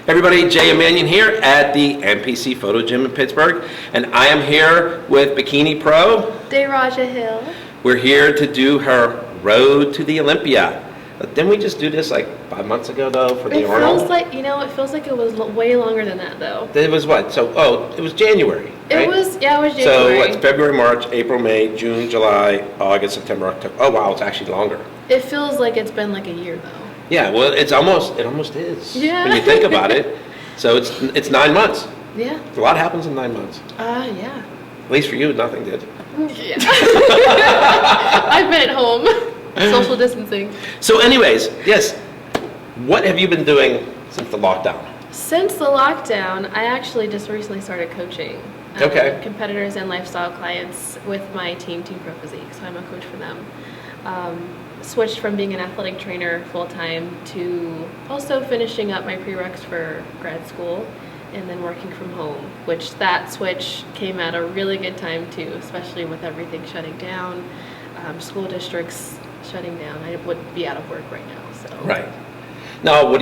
Everybody, Jay Mannion here at the MPC Photo Gym in Pittsburgh, and I am here with Bikini Pro. Daraja Hill. We're here to do her road to the Olympia. Didn't we just do this like 5 months ago though for the Arnold? It feels like it was way longer than that though. It was what? It was January, right? It was January. So what's February, March, April, May, June, July, August, September, October. Oh wow, it's actually longer. It feels like it's been like a year though. Yeah, well, it almost is. Yeah. When you think about it. So it's 9 months. Yeah. A lot happens in 9 months. Yeah. At least for you, nothing did. Yeah. I've been at home, social distancing. So anyways, yes, what have you been doing since the lockdown? Since the lockdown, I actually just recently started coaching competitors and lifestyle clients with my team Pro Physique. So I'm a coach for them. Switched from being an athletic trainer full-time to also finishing up my prereqs for grad school and then working from home, which that switch came at a really good time too, especially with everything shutting down, school districts shutting down. I would be out of work right now. So. Right. Now,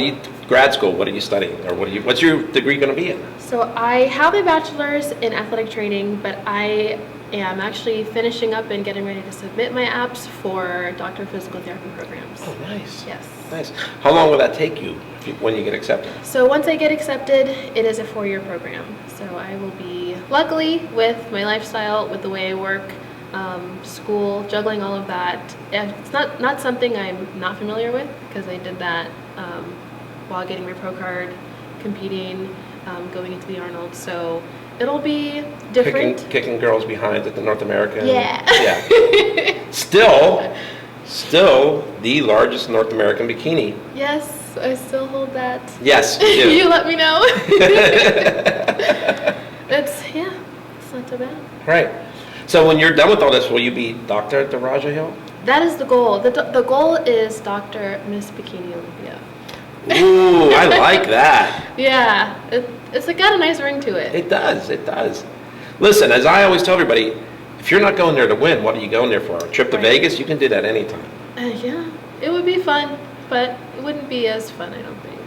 grad school, what are you studying? Or what's your degree going to be in? So I have a bachelor's in athletic training, but I am actually finishing up and getting ready to submit my apps for doctor of physical therapy programs. Oh, nice. Yes. Nice. How long will that take you when you get accepted? So once I get accepted, it is a 4-year program. So I will be, luckily, with my lifestyle, with the way I work, school, juggling all of that. It's not something I'm not familiar with because I did that while getting my pro card, competing, going into the Arnold. So it'll be different. Kicking girls behind at the North American. Yeah. Yeah. Still the largest North American bikini. Yes, I still hold that. Yes, you do. You let me know. It's not too bad. Right. So when you're done with all this, will you be Dr. Daraja Hill? That is the goal. The goal is Dr. Miss Bikini Olympia. Ooh, I like that. Yeah, it's got a nice ring to it. It does. Listen, as I always tell everybody, if you're not going there to win, what are you going there for? A trip to Vegas? You can do that anytime. Yeah, it would be fun, but it wouldn't be as fun, I don't think.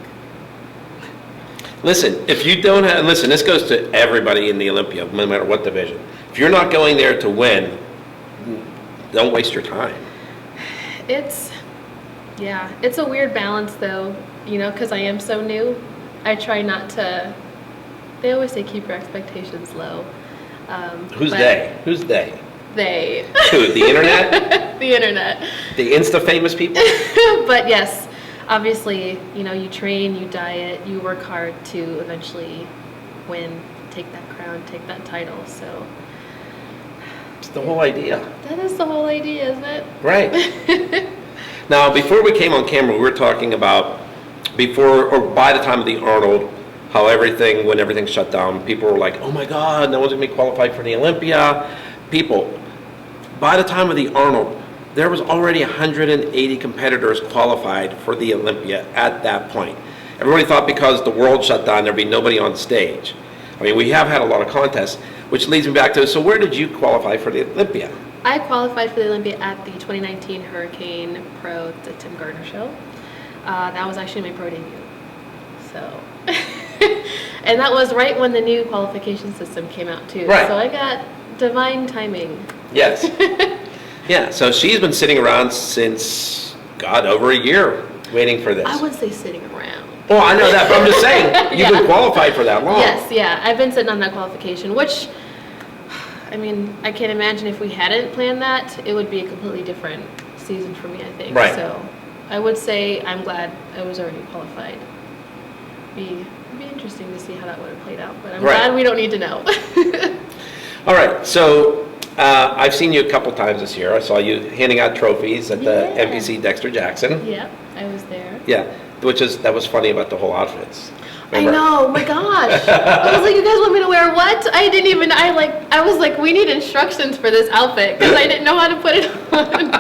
Listen, if you don't have, this goes to everybody in the Olympia, no matter what division. If you're not going there to win, don't waste your time. It's a weird balance though, because I am so new. I try not to, they always say keep your expectations low. Who's they? Who's they? They. Who, the internet? The internet. The Insta-famous people? But yes, obviously, you train, you diet, you work hard to eventually win, take that crown, take that title, so. It's the whole idea. That is the whole idea, isn't it? Right. Now, before we came on camera, we were talking about by the time of the Arnold, how when everything shut down, people were like, oh my God, no one's going to be qualified for the Olympia. By the time of the Arnold, there was already 180 competitors qualified for the Olympia at that point. Everybody thought because the world shut down, there'd be nobody on stage. I mean, we have had a lot of contests, which leads me back to, so where did you qualify for the Olympia? I qualified for the Olympia at the 2019 Hurricane Pro, the Tim Gardner show. That was actually my pro debut. So, and that was right when the new qualification system came out too. Right. So I got divine timing. Yes. Yeah, so she's been sitting around since, over a year waiting for this. I wouldn't say sitting around. Oh, I know that, but I'm just saying, you've been qualified for that long. Yes, yeah, I've been sitting on that qualification, which, I mean, I can't imagine if we hadn't planned that, it would be a completely different season for me, I think. Right. So I would say I'm glad I was already qualified. It'd be interesting to see how that would have played out, but I'm glad we don't need to know. All right, so I've seen you a couple times this year. I saw you handing out trophies at the MPC Dexter Jackson. Yeah, I was there. Yeah, that was funny about the whole outfits. Remember? I know, my gosh. I was like, you guys want me to wear what? I was like, we need instructions for this outfit because I didn't know how to put it on.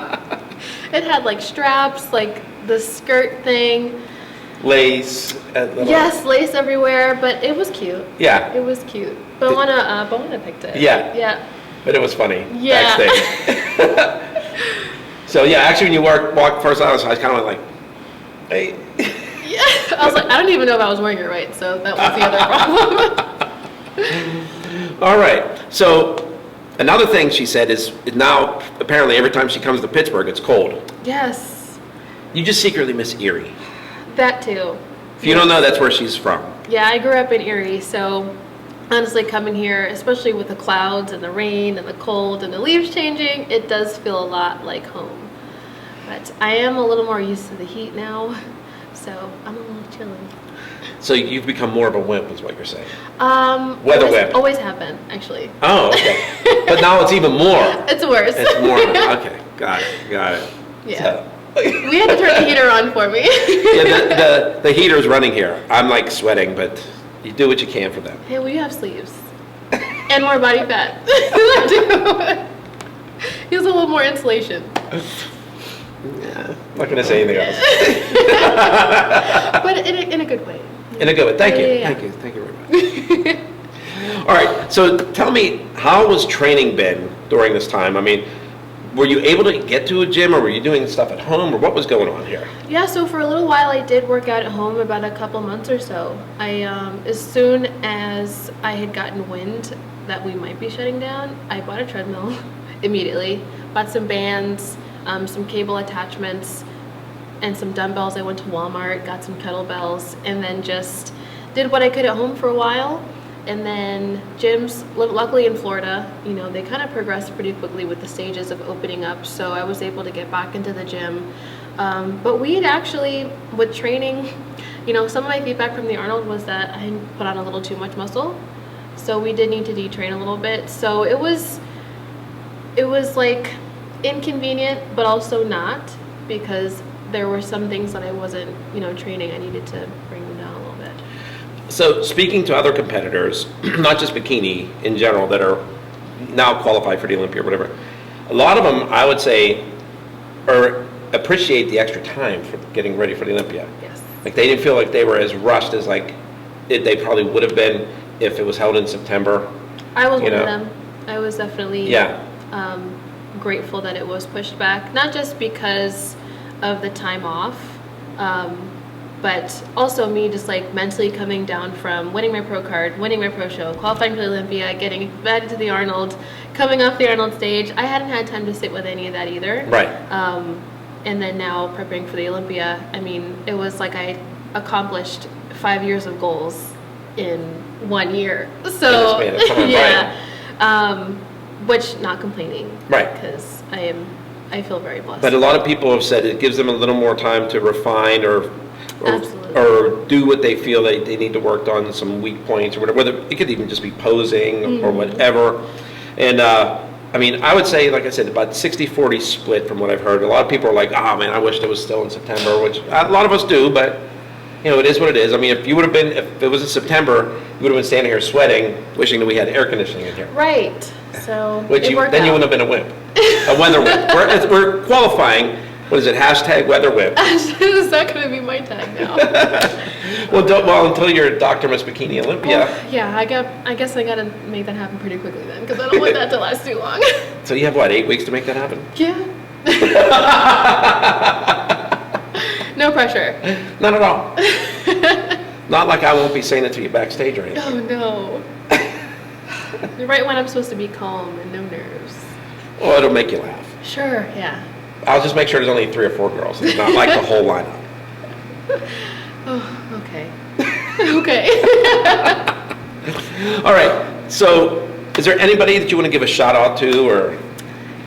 It had like straps, like the skirt thing. Lace. Yes, lace everywhere, but it was cute. Yeah. It was cute. Bona picked it. Yeah. Yeah. But it was funny. Yeah. Backstage. So yeah, actually when you walked first out, I was kind of like, hey. Yeah. I was like, I don't even know if I was wearing it right, so that was the other problem. All right. So another thing she said is now apparently every time she comes to Pittsburgh, it's cold. Yes. You just secretly miss Erie. That too. If you don't know, that's where she's from. Yeah, I grew up in Erie, so honestly coming here, especially with the clouds and the rain and the cold and the leaves changing, it does feel a lot like home. But I am a little more used to the heat now, so I'm a little chilly. So you've become more of a wimp is what you're saying. Weather wimp. Always have been, actually. Oh, okay. But now it's even more. It's worse. It's more. Okay, got it. Yeah. So. We had to turn the heater on for me. Yeah, the heater's running here. I'm like sweating, but you do what you can for them. Hey, well, you have sleeves. And more body fat. He has a little more insulation. Yeah, I'm not going to say anything else. But in a good way. In a good way. Thank you. Yeah. Thank you very much. All right, so tell me, how was training been during this time? I mean, were you able to get to a gym, or were you doing stuff at home, or what was going on here? Yeah, so for a little while I did work out at home, about a couple months or so. As soon as I had gotten wind that we might be shutting down, I bought a treadmill immediately, bought some bands, some cable attachments, and some dumbbells. I went to Walmart, got some kettlebells, and then just did what I could at home for a while. And then gyms, luckily in Florida, they kind of progressed pretty quickly with the stages of opening up, so I was able to get back into the gym. But we had actually, with training, some of my feedback from the Arnold was that I put on a little too much muscle, so we did need to detrain a little bit. So it was like inconvenient, but also not, because there were some things that I wasn't, training. I needed to bring them down a little bit. So speaking to other competitors, not just Bikini in general, that are now qualified for the Olympia or whatever, a lot of them, I would say, appreciate the extra time for getting ready for the Olympia. Yes. Like they didn't feel like they were as rushed as they probably would have been if it was held in September. I was one of them. I was definitely yeah. Grateful that it was pushed back, not just because of the time off, but also me just like mentally coming down from winning my pro card, winning my pro show, qualifying for the Olympia, getting back to the Arnold, coming off the Arnold stage. I hadn't had time to sit with any of that either. Right. And then now preparing for the Olympia, I mean, it was like I accomplished 5 years of goals in 1 year. So yeah. Right. Which, not complaining. Right. Because I feel very blessed. But a lot of people have said it gives them a little more time to refine or do what they feel they need to work on, some weak points or whatever. It could even just be posing or whatever. And I mean, I would say, like I said, about 60-40 split from what I've heard. A lot of people are like, oh man, I wish it was still in September, which a lot of us do, but it is what it is. I mean, if it was in September, you would have been standing here sweating, wishing that we had air conditioning in here. Right. So then you wouldn't have been a wimp, a weather wimp. We're qualifying. What is it? # weather wimp. Is that going to be my tag now? well, until you're Dr. Miss Bikini Olympia. Well, yeah, I guess I got to make that happen pretty quickly then, because I don't want that to last too long. So you have, 8 weeks to make that happen? Yeah. No pressure. Not at all. Not like I won't be saying it to you backstage or anything. Oh, no. Right when I'm supposed to be calm and no nerves. Well, it'll make you laugh. Sure, yeah. I'll just make sure there's only 3 or 4 girls. It's not like the whole lineup. Oh, okay. Okay. All right. So, is there anybody that you want to give a shout out to, or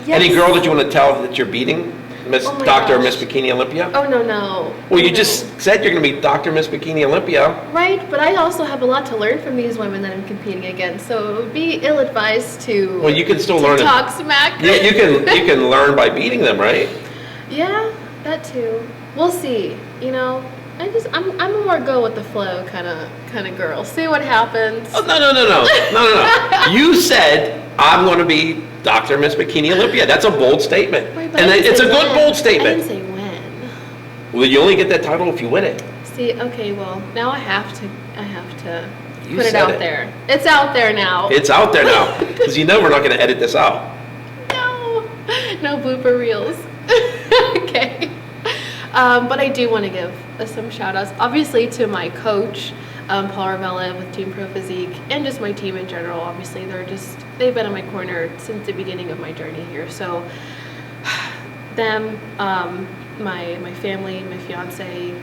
any girl that you want to tell that you're beating? Miss Dr. Miss Bikini Olympia? Oh, no. Well, you just said you're going to be Dr. Miss Bikini Olympia. Right, but I also have a lot to learn from these women that I'm competing against, so it would be ill-advised to Well, you can still learn talk smack. You can learn by beating them, right? Yeah, that too. We'll see. I'm a more go with the flow kind of girl. See what happens. Oh, no. You said I'm going to be Dr. Miss Bikini Olympia. That's a bold statement. Right, and it's a good bold statement. I didn't say when. Well, you only get that title if you win it. See, okay, well, now I have to You put it said out there. It's out there now. It's out there now. Because we're not going to edit this out. No blooper reels. Okay. But I do want to give some shout outs, obviously, to my coach, Paul Ravella with Team Pro Physique, and just my team in general. Obviously, they've been in my corner since the beginning of my journey here. So, them, my family, my fiance,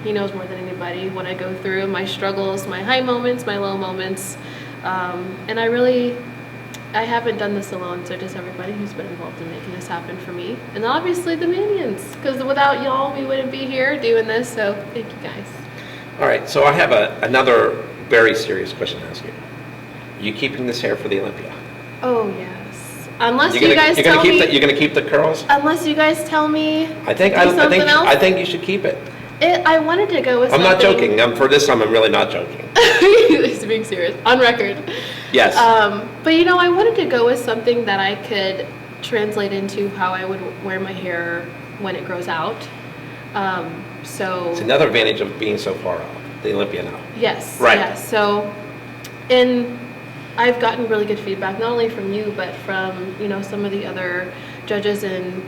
he knows more than anybody what I go through, my struggles, my high moments, my low moments. And I haven't done this alone, so just everybody who's been involved in making this happen for me. And obviously the minions, because without y'all, we wouldn't be here doing this, so thank you guys. All right, so I have another very serious question to ask you. You keeping this hair for the Olympia? Oh, yes. Unless you guys tell me... You're going to keep the curls? Unless you guys tell me I think you should keep it. I wanted to go with I'm something... not joking. For this time, I'm really not joking. He's being serious. On record. Yes. But I wanted to go with something that I could translate into how I would wear my hair when it grows out. So it's another advantage of being so far off, the Olympia now. Yes. Right. Yes. So, and I've gotten really good feedback, not only from you, but from, some of the other judges and,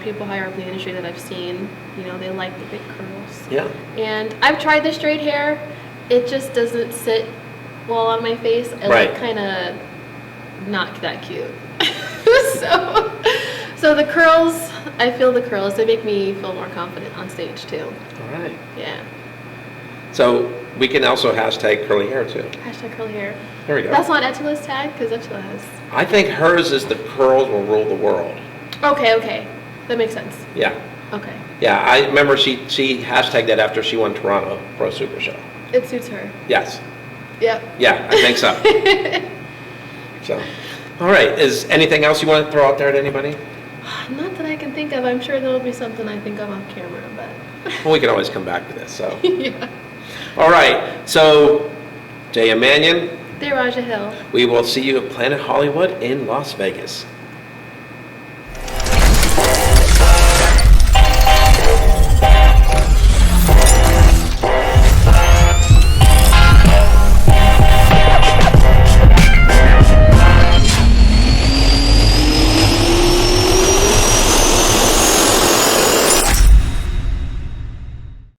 people higher up in the industry that I've seen. They like the big curls. Yeah. And I've tried the straight hair. It just doesn't sit well on my face. It right. kind of not that cute. So the curls, I feel the curls, they make me feel more confident on stage too. All right. Yeah. So we can also hashtag curly hair too. Hashtag curly hair. There we go. That's not Etula's tag, because Etula has... I think hers is the curls will rule the world. Okay. That makes sense. Yeah. Okay. Yeah, I remember she hashtagged that after she won Toronto Pro Super Show. It suits her. Yes. Yep. Yeah, I think so. So, all right. Is anything else you want to throw out there to anybody? Not that I can think of. I'm sure there will be something I think of off camera, but... Well, we can always come back to this, so. Yeah. All right. So, Jay Mannion. Daraja Hill. We will see you at Planet Hollywood in Las Vegas.